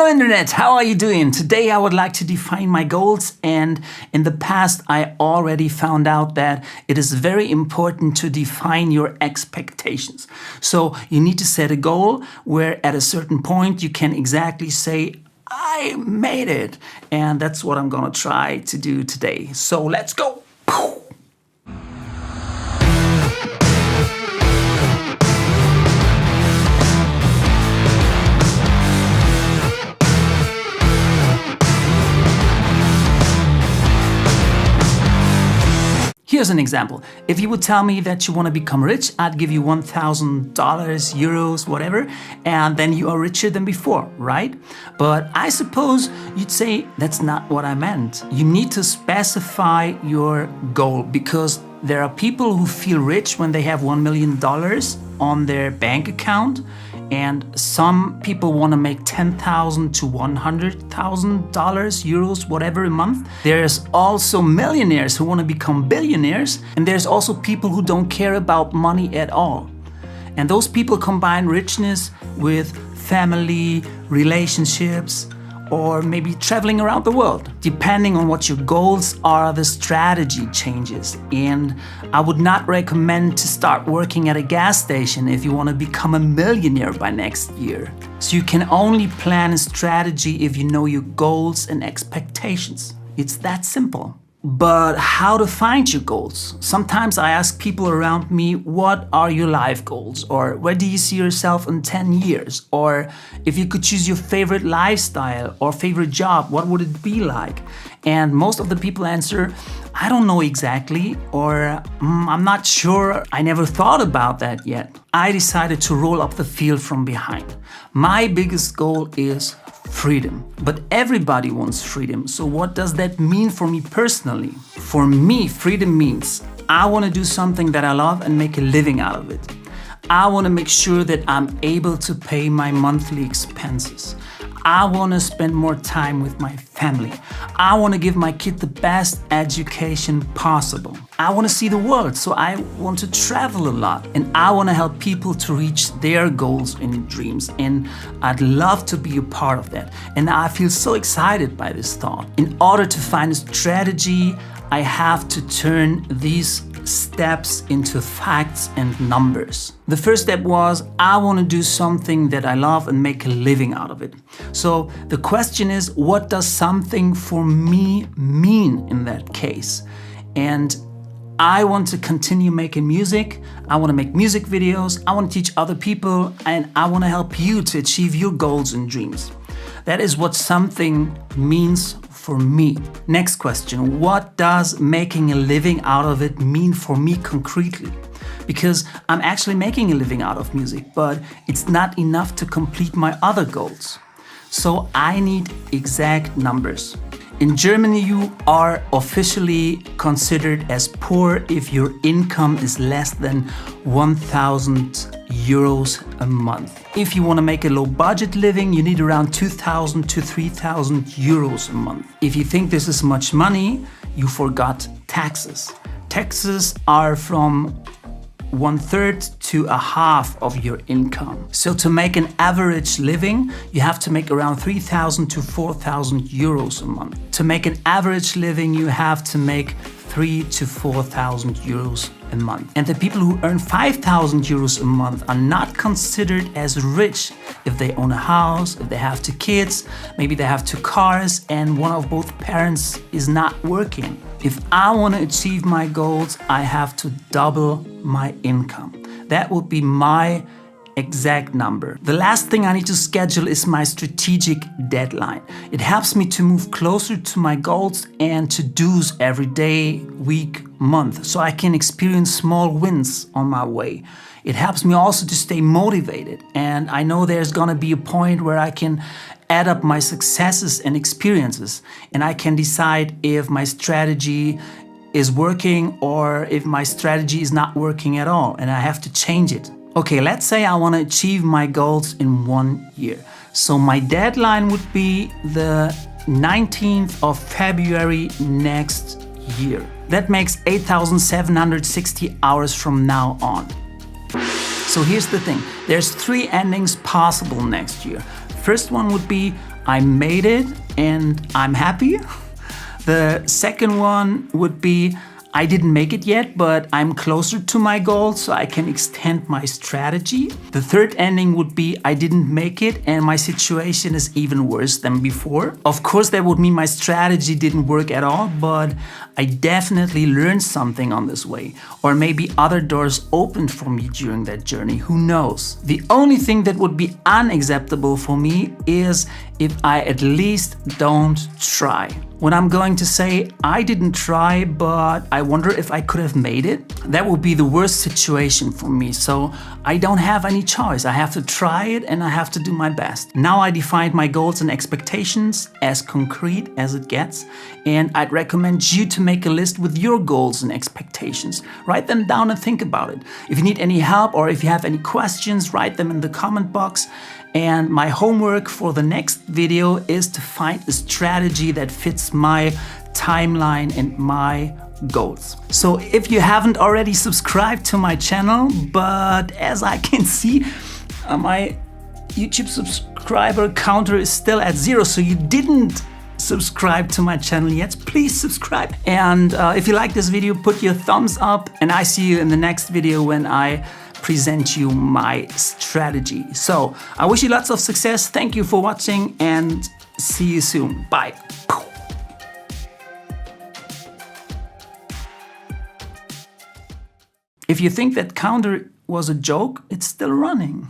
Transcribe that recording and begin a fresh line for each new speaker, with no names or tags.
Hello Internet, how are you doing? Today I would like to define my goals, and in the past I already found out that it is very important to define your expectations. So you need to set a goal where at a certain point you can exactly say, I made it. And that's what I'm gonna try to do today. So let's go. Here's an example. If you would tell me that you want to become rich, I'd give you $1,000, euros, whatever, and then you are richer than before, right? But I suppose you'd say that's not what I meant. You need to specify your goal, because there are people who feel rich when they have $1 million on their bank account, and some people want to make $10,000 to $100,000, euros, whatever a month. There's also millionaires who want to become billionaires, and there's also people who don't care about money at all. And those people combine richness with family, relationships, or maybe traveling around the world. Depending on what your goals are, the strategy changes. And I would not recommend to start working at a gas station if you want to become a millionaire by next year. So you can only plan a strategy if you know your goals and expectations. It's that simple. But how to find your goals? Sometimes I ask people around me, what are your life goals? Or where do you see yourself in 10 years? Or if you could choose your favorite lifestyle or favorite job, what would it be like? And most of the people answer, I don't know exactly, or I'm not sure, I never thought about that yet. I decided to roll up the field from behind. My biggest goal is freedom. But everybody wants freedom. So what does that mean for me personally? For me, freedom means I want to do something that I love and make a living out of it. I want to make sure that I'm able to pay my monthly expenses. I want to spend more time with my family. I want to give my kid the best education possible. I want to see the world, so I want to travel a lot. And I want to help people to reach their goals and dreams. And I'd love to be a part of that. And I feel so excited by this thought. In order to find a strategy, I have to turn these steps into facts and numbers. The first step was, I want to do something that I love and make a living out of it. So the question is, what does something for me mean in that case? And I want to continue making music. I want to make music videos. I want to teach other people, and I want to help you to achieve your goals and dreams. That is what something means for me. Next question, what does making a living out of it mean for me concretely? Because I'm actually making a living out of music, but it's not enough to complete my other goals. So I need exact numbers. In Germany, you are officially considered as poor if your income is less than 1,000 euros a month. If you want to make a low budget living, you need around 2,000 to 3,000 euros a month. If you think this is much money, you forgot taxes. Taxes are from 1/3 to a half of your income. So to make an average living, you have to make around 3,000 to 4,000 euros a month. To make an average living, you have to make 3,000 to 4,000 euros a month. And the people who earn 5,000 euros a month are not considered as rich if they own a house, if they have 2 kids, maybe they have 2 cars, and one of both parents is not working. If I want to achieve my goals, I have to double my income. That would be my exact number. The last thing I need to schedule is my strategic deadline. It helps me to move closer to my goals and to-dos every day, week, month, so I can experience small wins on my way. It helps me also to stay motivated, and I know there's gonna be a point where I can add up my successes and experiences, and I can decide if my strategy is working or if my strategy is not working at all, and I have to change it. Okay, let's say I want to achieve my goals in 1 year. So my deadline would be the 19th of February next year. That makes 8,760 hours from now on. So here's the thing, there's 3 endings possible next year. First one would be, I made it and I'm happy. The second one would be, I didn't make it yet, but I'm closer to my goal, so I can extend my strategy. The third ending would be, I didn't make it and my situation is even worse than before. Of course, that would mean my strategy didn't work at all, but I definitely learned something on this way. Or maybe other doors opened for me during that journey, who knows? The only thing that would be unacceptable for me is if I at least don't try. When I'm going to say, I didn't try, but I wonder if I could have made it, that would be the worst situation for me. So I don't have any choice. I have to try it and I have to do my best. Now I defined my goals and expectations as concrete as it gets. And I'd recommend you to make a list with your goals and expectations. Write them down and think about it. If you need any help or if you have any questions, write them in the comment box. And my homework for the next video is to find a strategy that fits my timeline and my goals. So if you haven't already subscribed to my channel, but as I can see, my YouTube subscriber counter is still at 0, so you didn't subscribe to my channel yet, please subscribe. And if you like this video, put your thumbs up, and I see you in the next video when I present you my strategy. So I wish you lots of success. Thank you for watching and see you soon. Bye. If you think that counter was a joke, it's still running.